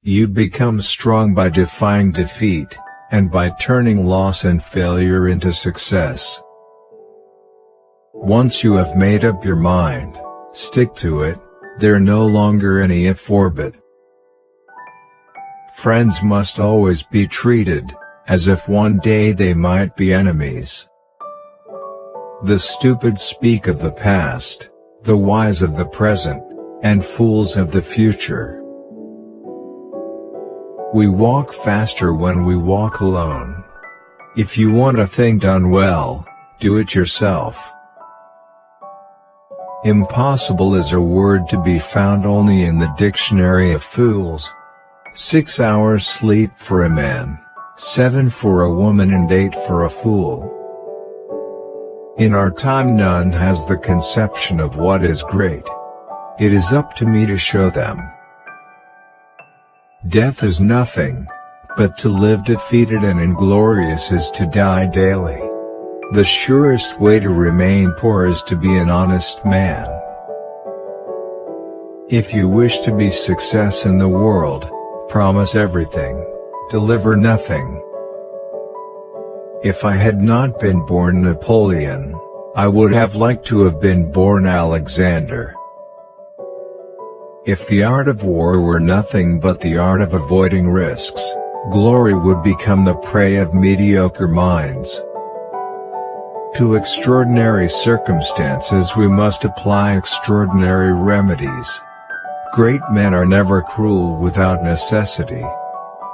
You become strong by defying defeat, and by turning loss and failure into success. Once you have made up your mind, stick to it. There are no longer any if or but. Friends must always be treated as if one day they might be enemies. The stupid speak of the past, the wise of the present, and fools of the future. We walk faster when we walk alone. If you want a thing done well, do it yourself. Impossible is a word to be found only in the dictionary of fools. 6 hours sleep for a man, 7 for a woman and 8 for a fool. In our time none has the conception of what is great. It is up to me to show them. Death is nothing, but to live defeated and inglorious is to die daily. The surest way to remain poor is to be an honest man. If you wish to be success in the world, promise everything, deliver nothing. If I had not been born Napoleon, I would have liked to have been born Alexander. If the art of war were nothing but the art of avoiding risks, glory would become the prey of mediocre minds. To extraordinary circumstances we must apply extraordinary remedies. Great men are never cruel without necessity.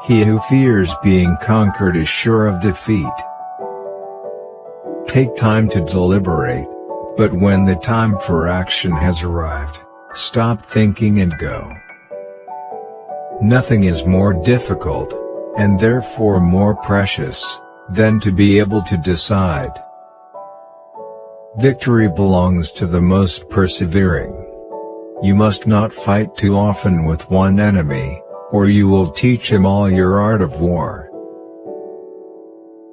He who fears being conquered is sure of defeat. Take time to deliberate, but when the time for action has arrived, stop thinking and go. Nothing is more difficult, and therefore more precious, than to be able to decide. Victory belongs to the most persevering. You must not fight too often with one enemy, or you will teach him all your art of war.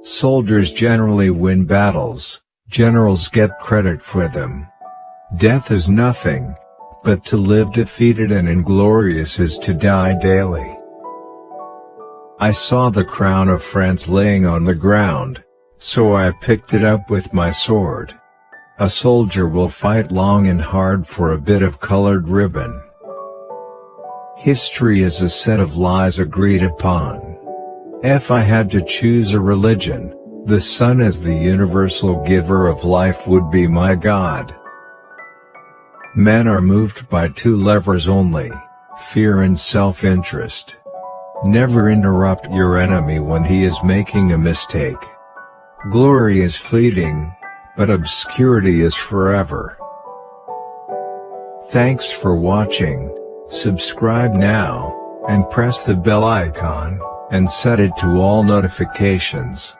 Soldiers generally win battles, generals get credit for them. Death is nothing, but to live defeated and inglorious is to die daily. I saw the crown of France laying on the ground, so I picked it up with my sword. A soldier will fight long and hard for a bit of colored ribbon. History is a set of lies agreed upon. If I had to choose a religion, the sun as the universal giver of life would be my God. Men are moved by two levers only, fear and self-interest. Never interrupt your enemy when he is making a mistake. Glory is fleeting, but obscurity is forever. Thanks for watching. Subscribe now, and press the bell icon, and set it to all notifications.